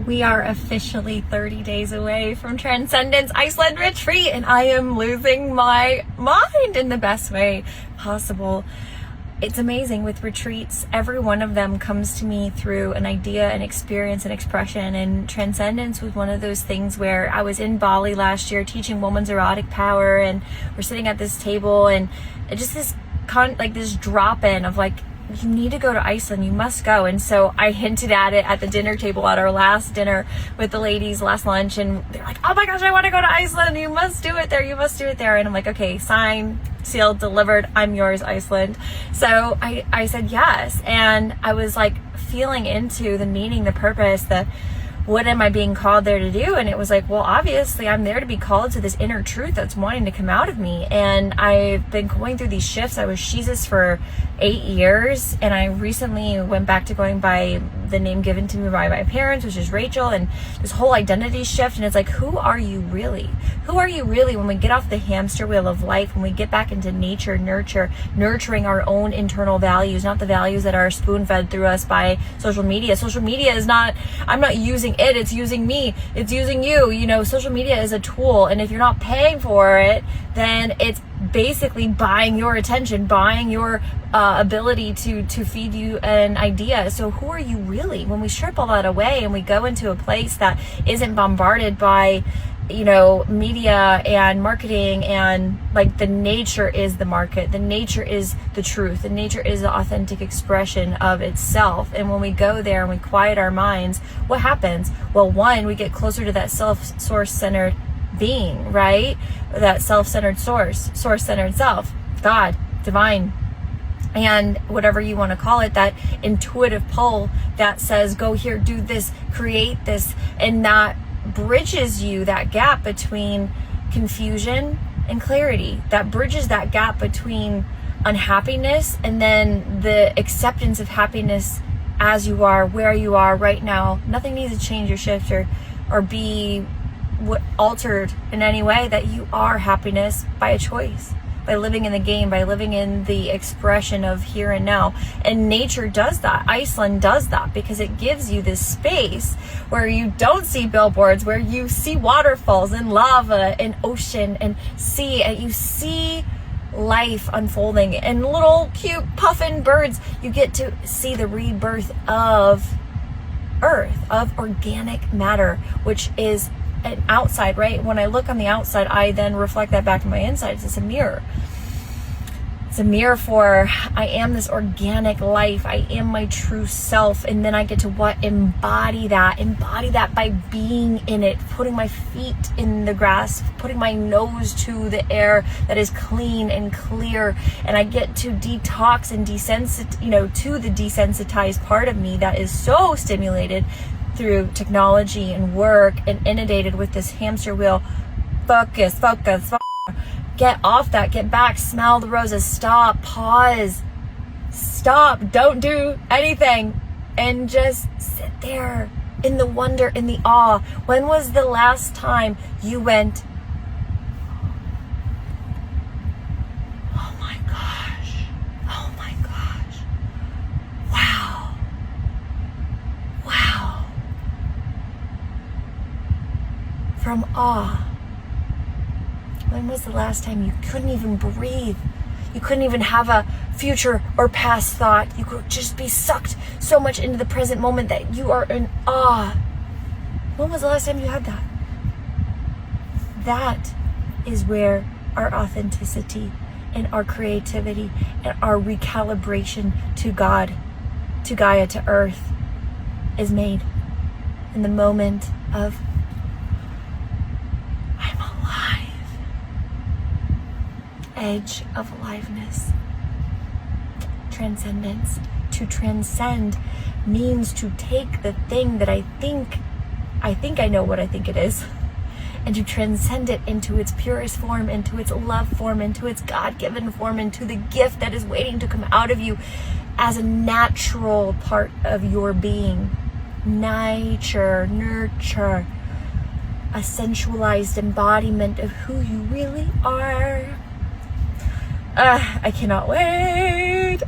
We are officially 30 days away from Transcendence Iceland retreat, and I am losing my mind in the best way possible. It's amazing with retreats. Every one of them comes to me through an idea, an experience, an expression, and Transcendence was one of those things where I was in Bali last year teaching women's erotic power, and we're sitting at this table, and just this this drop-in of like, you need to go to Iceland, you must go. And so I hinted at it at the dinner table at our last dinner with the ladies, last lunch, and they're like, oh my gosh, I want to go to Iceland, you must do it there, you must do it there. And I'm like, okay, signed, sealed, delivered, I'm yours, Iceland. So I said yes, and I was like feeling into the meaning, the purpose, what am I being called there to do? And it was like, well, obviously I'm there to be called to this inner truth that's wanting to come out of me. And I've been going through these shifts. I was Jesus for 8 years, and I recently went back to going by the name given to me by my parents, which is Rachel, and this whole identity shift. And it's like, who are you really? Who are you really when we get off the hamster wheel of life, when we get back into nature, nurturing our own internal values, not the values that are spoon-fed through us by social media. Social media is not, I'm not using it, it's using me, it's using you. You know, social media is a tool, and if you're not paying for it, then it's basically buying your attention, buying your ability to feed you an idea. So who are you really? When we strip all that away and we go into a place that isn't bombarded by, you know, media and marketing, and like the nature is the market, the nature is the truth, the nature is the authentic expression of itself. And when we go there and we quiet our minds, what happens? Well, one, we get closer to that source-centered being, right? That self-centered source-centered self, God, divine, and whatever you want to call it, that intuitive pull that says, go here, do this, create this, and that bridges you, that gap between confusion and clarity, that bridges that gap between unhappiness and then the acceptance of happiness as you are, where you are right now. Nothing needs to change or shift or be altered in any way, that you are happiness by a choice, by living in the game, by living in the expression of here and now. And nature does that. Iceland does that, because it gives you this space where you don't see billboards, where you see waterfalls and lava and ocean and sea, and you see life unfolding and little cute puffin birds. You get to see the rebirth of earth, of organic matter, which is an outside, right? When I look on the outside, I then reflect that back to my insides. It's a mirror. It's a mirror for, I am this organic life. I am my true self. And then I get to embody that by being in it, putting my feet in the grass, putting my nose to the air that is clean and clear. And I get to detox and to the desensitized part of me that is so stimulated through technology and work and inundated with this hamster wheel. Focus. Get off that, get back, smell the roses, stop, pause, stop, don't do anything, and just sit there in the wonder, in the awe. When was the last time you went, oh my gosh, wow, from awe? When was the last time you couldn't even breathe? You couldn't even have a future or past thought. You could just be sucked so much into the present moment that you are in awe. When was the last time you had that? That is where our authenticity and our creativity and our recalibration to God, to Gaia, to Earth is made. In the moment of, I'm alive. Edge of aliveness. Transcendence. To transcend means to take the thing that I think I know what I think it is, and to transcend it into its purest form, into its love form, into its God-given form, into the gift that is waiting to come out of you as a natural part of your being. Nature, nurture, a sensualized embodiment of who you really are. I cannot wait.